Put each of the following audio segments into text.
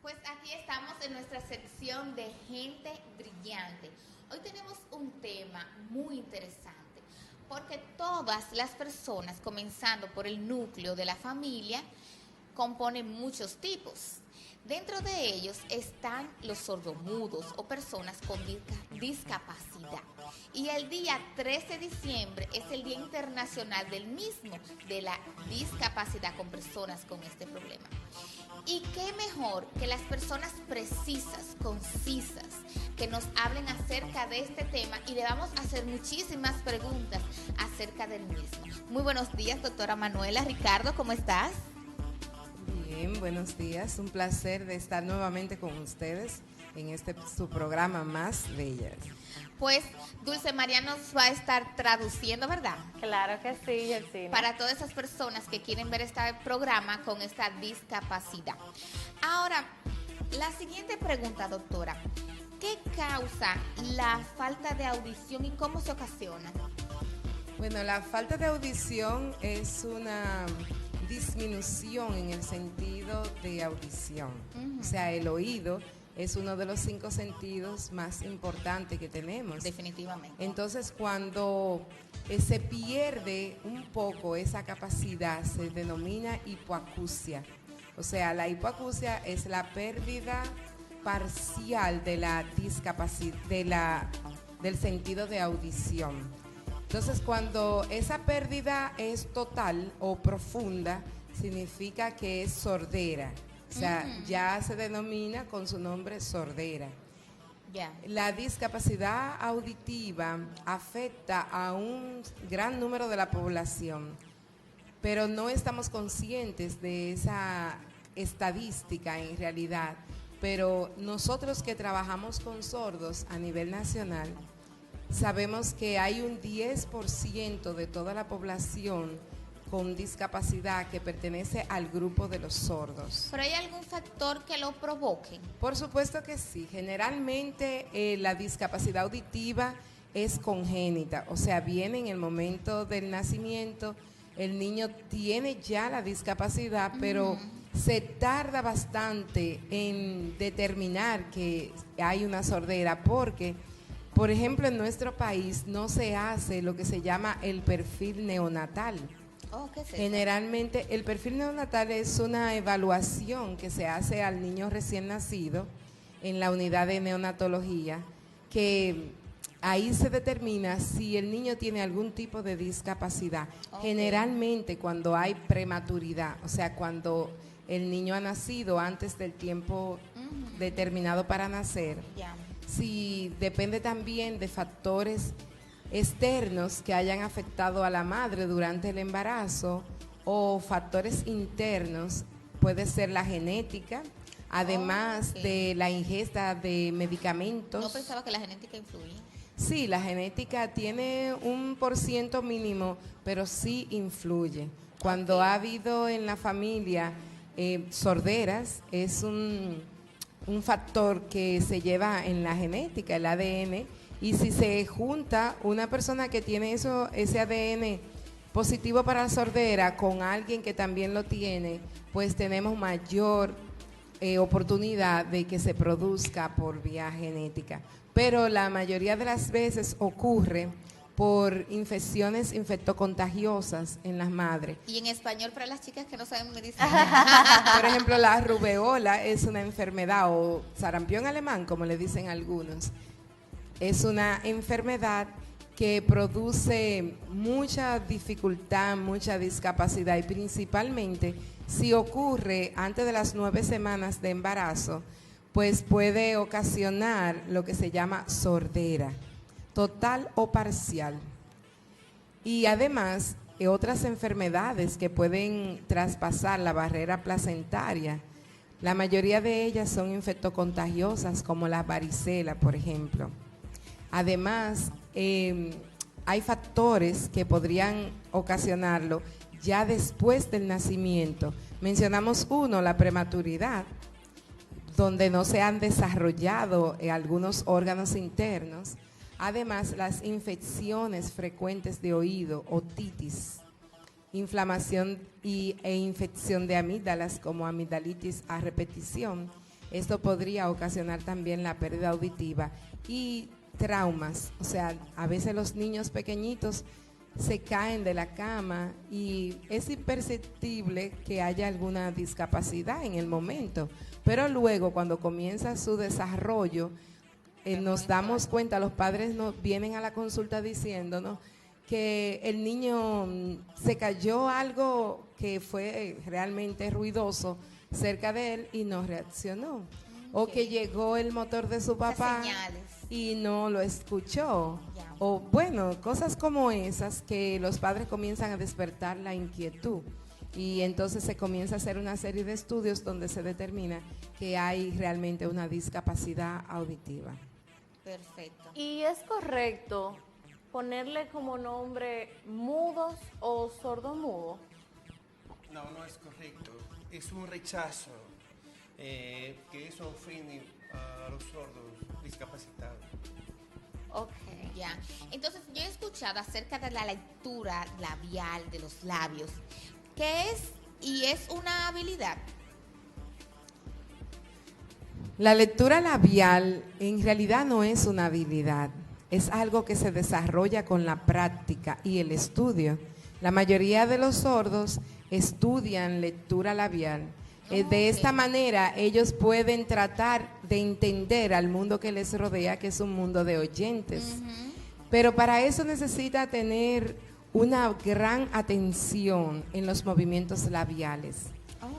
Pues aquí estamos en nuestra sección de Gente Brillante. Hoy tenemos un tema muy interesante, porque todas las personas, comenzando por el núcleo de la familia, componen muchos tipos. Dentro de ellos están los sordomudos o personas con discapacidad. Y el día 13 de diciembre es el Día Internacional del mismo, de la discapacidad con personas con este problema. Y qué mejor que las personas precisas, concisas, que nos hablen acerca de este tema, y le vamos a hacer muchísimas preguntas acerca del mismo. Muy buenos días, doctora Manuela. Ricardo, ¿cómo estás? Bien, buenos días. Un placer de estar nuevamente con ustedes en su programa Más Bellas. Pues Dulce María nos va a estar traduciendo, ¿verdad? Claro que sí, Yesenia. Para todas esas personas que quieren ver este programa con esta discapacidad. Ahora, la siguiente pregunta, doctora. ¿Qué causa la falta de audición y cómo se ocasiona? Bueno, la falta de audición es una disminución en el sentido de audición. O sea, el oído es uno de los 5 sentidos más importantes que tenemos. Definitivamente. Entonces, cuando se pierde un poco esa capacidad, se denomina hipoacusia. O sea, la hipoacusia es la pérdida parcial de la discapacidad, del sentido de audición. Entonces, cuando esa pérdida es total o profunda, significa que es sordera. O sea, ya se denomina con su nombre sordera. Yeah. La discapacidad auditiva afecta a un gran número de la población, pero no estamos conscientes de esa estadística en realidad. Pero nosotros que trabajamos con sordos a nivel nacional, sabemos que hay un 10% de toda la población con discapacidad que pertenece al grupo de los sordos. ¿Pero hay algún factor que lo provoque? Por supuesto que sí. Generalmente la discapacidad auditiva es congénita, o sea, viene en el momento del nacimiento, el niño tiene ya la discapacidad, pero se tarda bastante en determinar que hay una sordera, porque, por ejemplo, en nuestro país no se hace lo que se llama el perfil neonatal. Oh, ¿qué es eso? Generalmente el perfil neonatal es una evaluación que se hace al niño recién nacido en la unidad de neonatología, que ahí se determina si el niño tiene algún tipo de discapacidad. Okay. Generalmente cuando hay prematuridad, o sea, cuando el niño ha nacido antes del tiempo determinado para nacer, si depende también de factores externos que hayan afectado a la madre durante el embarazo o factores internos, puede ser la genética, además de la ingesta de medicamentos. No pensaba que la genética influía. Sí, la genética tiene un % mínimo, pero sí influye. Cuando ha habido en la familia sorderas, es un factor que se lleva en la genética, el ADN. Y si se junta una persona que tiene ese ADN positivo para la sordera con alguien que también lo tiene, pues tenemos mayor oportunidad de que se produzca por vía genética. Pero la mayoría de las veces ocurre por infecciones infectocontagiosas en las madres. Y en español, para las chicas que no saben medicina. Por ejemplo, la rubeola es una enfermedad, o sarampión alemán, como le dicen algunos. Es una enfermedad que produce mucha dificultad, mucha discapacidad, y principalmente si ocurre antes de las 9 semanas de embarazo, pues puede ocasionar lo que se llama sordera, total o parcial. Y además, otras enfermedades que pueden traspasar la barrera placentaria, la mayoría de ellas son infectocontagiosas, como la varicela, por ejemplo. Además, hay factores que podrían ocasionarlo ya después del nacimiento. Mencionamos uno, la prematuridad, donde no se han desarrollado algunos órganos internos. Además, las infecciones frecuentes de oído, otitis, inflamación e infección de amígdalas como amigdalitis a repetición. esto podría ocasionar también la pérdida auditiva y traumas. O sea, a veces los niños pequeñitos se caen de la cama y es imperceptible que haya alguna discapacidad en el momento, pero luego cuando comienza su desarrollo, nos damos cuenta, los padres nos vienen a la consulta diciéndonos que el niño se cayó algo que fue realmente ruidoso cerca de él y no reaccionó. O que llegó el motor de su papá y no lo escuchó. Ya. O bueno, cosas como esas que los padres comienzan a despertar la inquietud. Y entonces se comienza a hacer una serie de estudios donde se determina que hay realmente una discapacidad auditiva. Perfecto. ¿Y es correcto ponerle como nombre mudos o sordomudo? No, no es correcto. Es un rechazo que eso ofende a los sordos discapacitados. Ok. Ya. Entonces, yo he escuchado acerca de la lectura labial de los labios. ¿Qué es? Y es una habilidad. La lectura labial en realidad no es una habilidad, es algo que se desarrolla con la práctica y el estudio. La mayoría de los sordos estudian lectura labial. De esta manera ellos pueden tratar de entender al mundo que les rodea, que es un mundo de oyentes. Pero para eso necesita tener una gran atención en los movimientos labiales.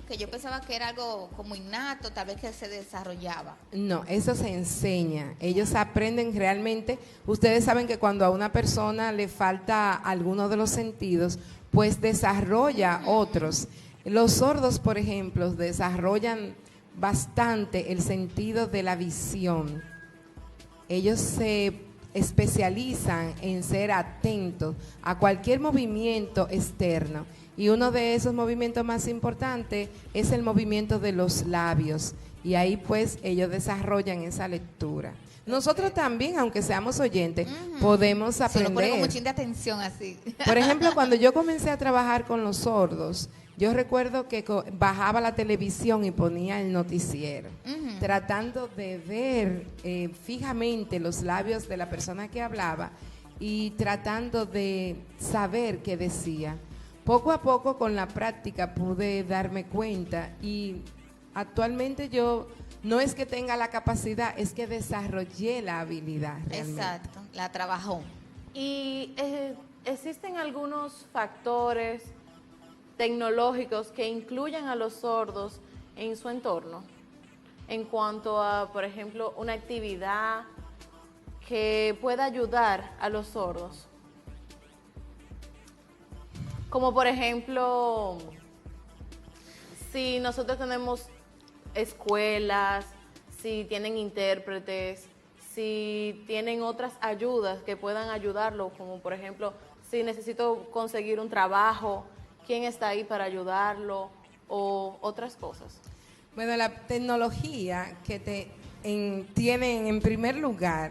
Que yo pensaba que era algo como innato, tal vez que se desarrollaba. No, eso se enseña. Ellos aprenden realmente. Ustedes saben que cuando a una persona le falta alguno de los sentidos, pues desarrolla otros. Los sordos, por ejemplo, desarrollan bastante el sentido de la visión. Ellos se especializan en ser atentos a cualquier movimiento externo. Y uno de esos movimientos más importantes es el movimiento de los labios. Y ahí pues ellos desarrollan esa lectura. Nosotros también, aunque seamos oyentes, podemos aprender. Se lo ponemos mucha atención así. Por ejemplo, cuando yo comencé a trabajar con los sordos, yo recuerdo que bajaba la televisión y ponía el noticiero, tratando de ver fijamente los labios de la persona que hablaba y tratando de saber qué decía. Poco a poco con la práctica pude darme cuenta y actualmente yo no es que tenga la capacidad, es que desarrollé la habilidad realmente. Exacto, la trabajó. ¿Y existen algunos factores tecnológicos que incluyan a los sordos en su entorno? En cuanto a, por ejemplo, una actividad que pueda ayudar a los sordos. Como por ejemplo, si nosotros tenemos escuelas, si tienen intérpretes, si tienen otras ayudas que puedan ayudarlo, como por ejemplo, si necesito conseguir un trabajo, ¿quién está ahí para ayudarlo? O otras cosas. Bueno, la tecnología que tienen en primer lugar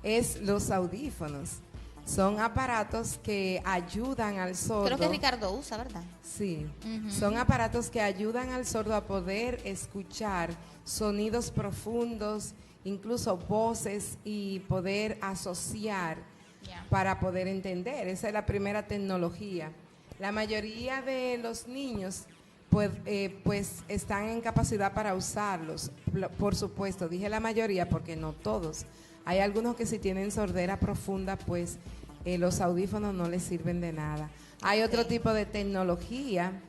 es los audífonos. Son aparatos que ayudan al sordo. Creo que Ricardo usa, ¿verdad? Sí, son aparatos que ayudan al sordo a poder escuchar sonidos profundos, incluso voces y poder asociar para poder entender. Esa es la primera tecnología. La mayoría de los niños pues están en capacidad para usarlos. Por supuesto, dije la mayoría porque no todos. Hay algunos que si tienen sordera profunda, pues los audífonos no les sirven de nada. Hay otro tipo de tecnología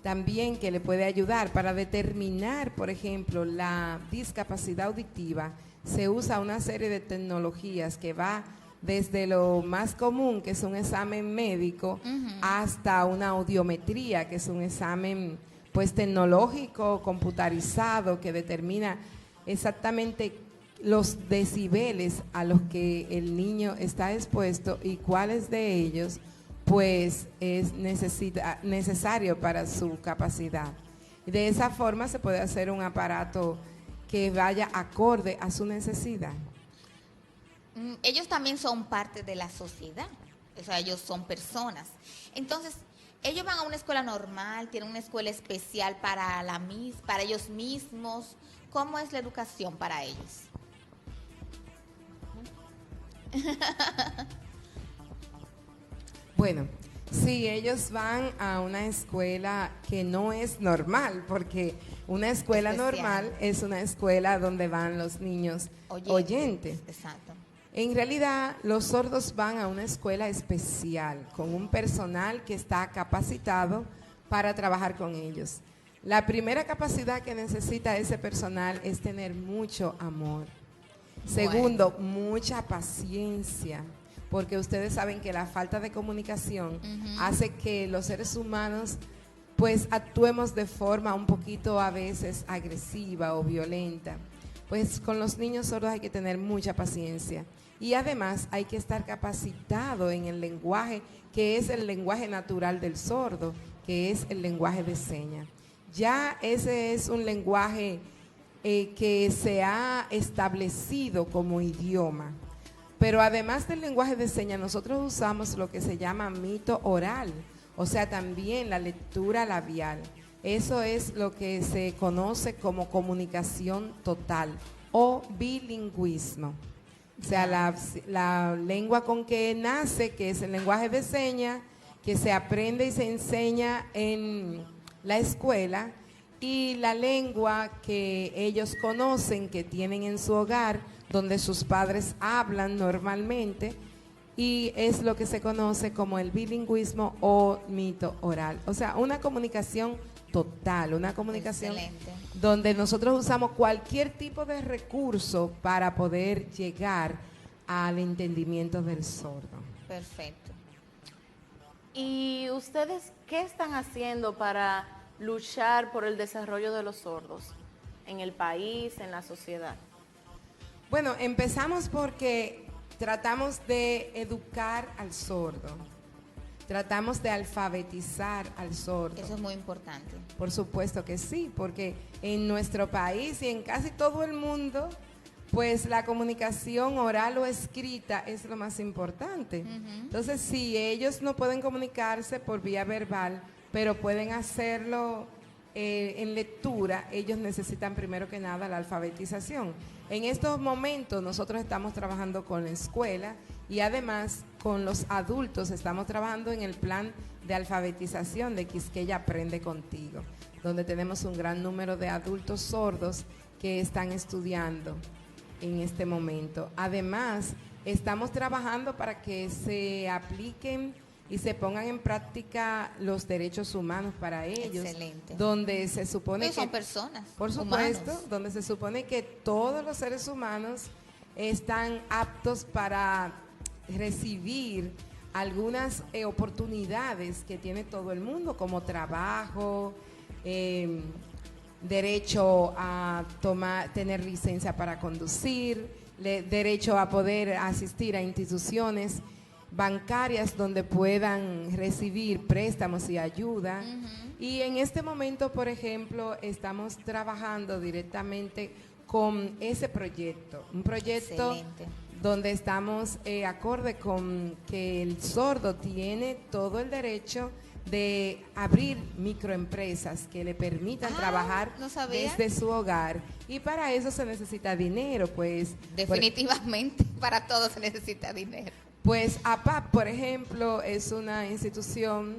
también que le puede ayudar para determinar, por ejemplo, la discapacidad auditiva. Se usa una serie de tecnologías que va desde lo más común, que es un examen médico, hasta una audiometría, que es un examen pues tecnológico, computarizado, que determina exactamente los decibeles a los que el niño está expuesto y cuáles de ellos pues es necesario para su capacidad. Y de esa forma se puede hacer un aparato que vaya acorde a su necesidad. Ellos también son parte de la sociedad, o sea, ellos son personas. Entonces, ellos van a una escuela normal, tienen una escuela especial para ellos mismos. ¿Cómo es la educación para ellos? Bueno, sí, ellos van a una escuela que no es normal, porque una escuela Especial. normal es una escuela donde van los niños oyentes. Exacto. En realidad, los sordos van a una escuela especial, con un personal que está capacitado para trabajar con ellos. La primera capacidad que necesita ese personal es tener mucho amor. Segundo, mucha paciencia, porque ustedes saben que la falta de comunicación hace que los seres humanos pues actuemos de forma un poquito a veces agresiva o violenta. Pues con los niños sordos hay que tener mucha paciencia y además hay que estar capacitado en el lenguaje que es el lenguaje natural del sordo, que es el lenguaje de señas. Ya ese es un lenguaje que se ha establecido como idioma. Pero además del lenguaje de señas, nosotros usamos lo que se llama mito oral, o sea, también la lectura labial. Eso es lo que se conoce como comunicación total o bilingüismo. O sea, la lengua con que nace, que es el lenguaje de señas, que se aprende y se enseña en la escuela, y la lengua que ellos conocen, que tienen en su hogar, donde sus padres hablan normalmente, y es lo que se conoce como el bilingüismo o mito oral. O sea, una comunicación total, una comunicación Excelente. donde nosotros usamos cualquier tipo de recurso para poder llegar al entendimiento del sordo. Perfecto. ¿Y ustedes qué están haciendo para luchar por el desarrollo de los sordos en el país, en la sociedad? Bueno, empezamos porque tratamos de educar al sordo, tratamos de alfabetizar al sordo. Eso es muy importante. Por supuesto que sí, porque en nuestro país y en casi todo el mundo, pues la comunicación oral o escrita es lo más importante. Entonces, si ellos no pueden comunicarse por vía verbal, pero pueden hacerlo en lectura, ellos necesitan primero que nada la alfabetización. En estos momentos nosotros estamos trabajando con la escuela y además con los adultos estamos trabajando en el plan de alfabetización de Quisqueya Aprende Contigo, donde tenemos un gran número de adultos sordos que están estudiando en este momento. Además, estamos trabajando para que se apliquen y se pongan en práctica los derechos humanos para ellos. Excelente. Donde se supone Ellos que son personas. por supuesto, humanos. donde se supone que todos los seres humanos están aptos para recibir algunas oportunidades que tiene todo el mundo, como trabajo, derecho a tener licencia para conducir, derecho a poder asistir a instituciones bancarias donde puedan recibir préstamos y ayuda. Y en este momento, por ejemplo, estamos trabajando directamente con ese proyecto, un proyecto Excelente. donde estamos acorde con que el sordo tiene todo el derecho de abrir microempresas que le permitan trabajar no sabía. desde su hogar, y para eso se necesita dinero, pues Definitivamente, para todo se necesita dinero. pues APAP, por ejemplo, es una institución,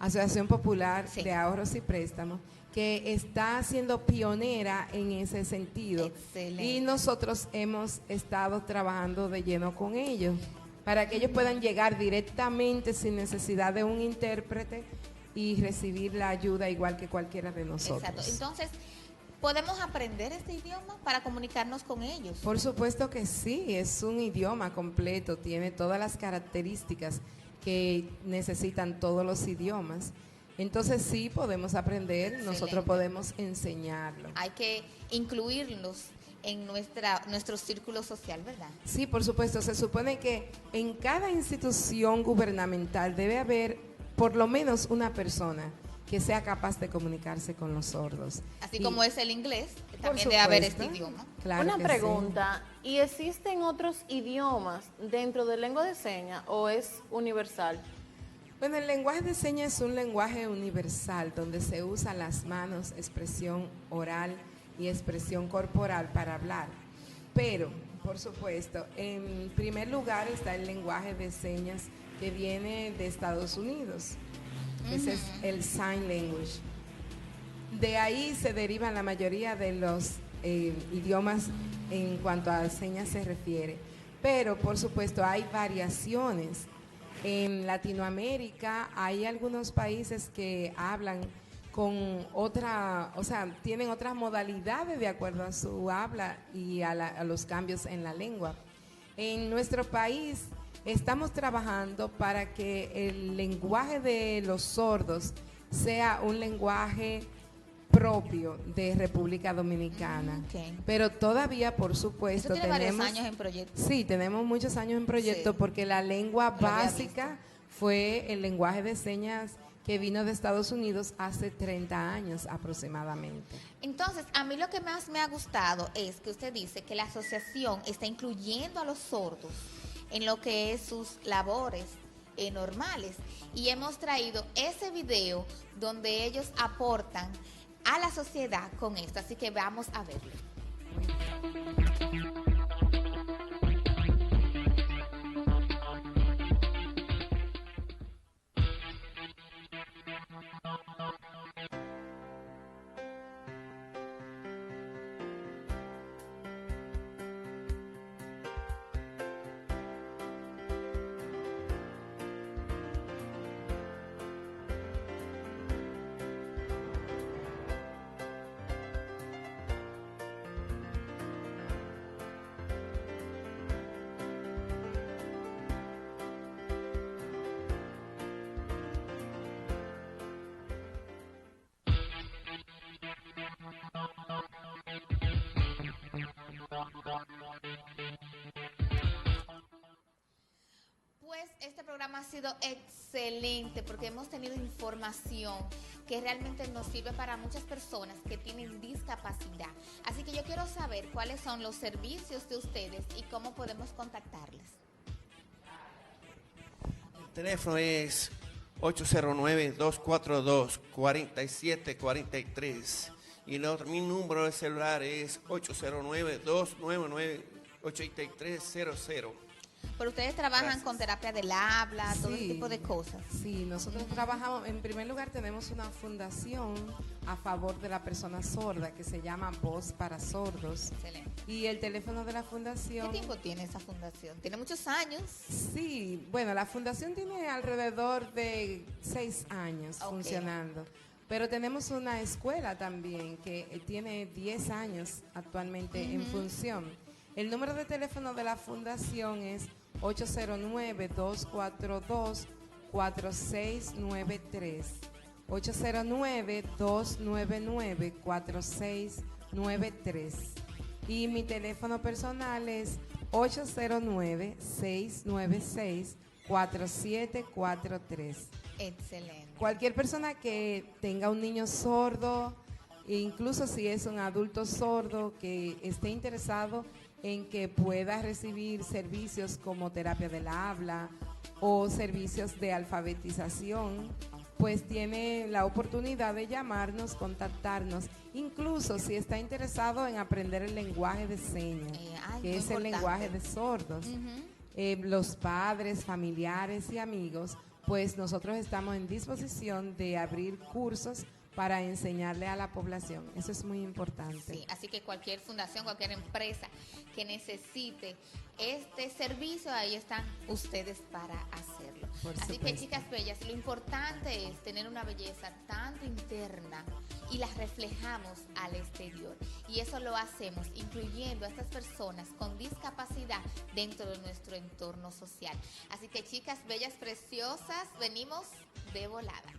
Asociación Popular Sí. de Ahorros y Préstamos, que está siendo pionera en ese sentido. Excelente. Y nosotros hemos estado trabajando de lleno con ellos, para que ellos puedan llegar directamente sin necesidad de un intérprete y recibir la ayuda igual que cualquiera de nosotros. Exacto. Entonces, ¿podemos aprender este idioma para comunicarnos con ellos? Por supuesto que sí, es un idioma completo, tiene todas las características que necesitan todos los idiomas. Entonces sí podemos aprender, nosotros Excelente. podemos enseñarlo. Hay que incluirlos en nuestro círculo social, ¿verdad? Sí, por supuesto, se supone que en cada institución gubernamental debe haber por lo menos una persona que sea capaz de comunicarse con los sordos. Así Y, como es el inglés, por también debe haber supuesto, este idioma. claro Una que pregunta, ¿y existen otros idiomas dentro de lengua de señas o es universal? Bueno, el lenguaje de señas es un lenguaje universal donde se usan las manos, expresión oral y expresión corporal para hablar. Pero, por supuesto, en primer lugar está el lenguaje de señas que viene de Estados Unidos. Ese es el Sign Language. De ahí se derivan la mayoría de los idiomas en cuanto a señas se refiere. Pero, por supuesto, hay variaciones. En Latinoamérica hay algunos países que hablan con otra, o sea, tienen otras modalidades de acuerdo a su habla y a los cambios en la lengua. En nuestro país estamos trabajando para que el lenguaje de los sordos sea un lenguaje propio de República Dominicana. Okay. Pero todavía, por supuesto, Eso tiene varios años en proyecto. Sí, tenemos muchos años en proyecto, Sí. porque la lengua Lo había básica fue el lenguaje de señas que vino de Estados Unidos hace 30 años aproximadamente. Entonces, a mí lo que más me ha gustado es que usted dice que la asociación está incluyendo a los sordos en lo que es sus labores normales. Y hemos traído ese video donde ellos aportan a la sociedad con esto. Así que vamos a verlo. Pues este programa ha sido excelente porque hemos tenido información que realmente nos sirve para muchas personas que tienen discapacidad. Así que yo quiero saber cuáles son los servicios de ustedes y cómo podemos contactarles. El teléfono es 809-242-4743 y mi número de celular es 809-299-8300. Pero ustedes trabajan Gracias. con terapia del habla, todo ese Sí. tipo de cosas. Sí, nosotros trabajamos, en primer lugar tenemos una fundación a favor de la persona sorda que se llama Voz para Sordos. Excelente. Y el teléfono de la ¿Qué fundación... tiempo tiene esa fundación? ¿Tiene muchos años? Sí, bueno, la fundación tiene alrededor de 6 años Ok. funcionando, pero tenemos una escuela también que tiene 10 años actualmente en función. El número de teléfono de la fundación es 809-242-4693. 809-299-4693. Y mi teléfono personal es 809-696-4743. Excelente. Cualquier persona que tenga un niño sordo, e incluso si es un adulto sordo que esté interesado en que pueda recibir servicios como terapia del habla o servicios de alfabetización, pues tiene la oportunidad de llamarnos, contactarnos, incluso si está interesado en aprender el lenguaje de señas, que muy es el importante. lenguaje de sordos. Los padres, familiares y amigos, pues nosotros estamos en disposición de abrir cursos para enseñarle a la población. Eso es muy importante. Sí, así que cualquier fundación, cualquier empresa que necesite este servicio, ahí están ustedes para hacerlo. Por Así que, supuesto. chicas bellas, lo importante es tener una belleza tanto interna y la reflejamos al exterior. Y eso lo hacemos incluyendo a estas personas con discapacidad dentro de nuestro entorno social. Así que, chicas bellas preciosas, venimos de volada.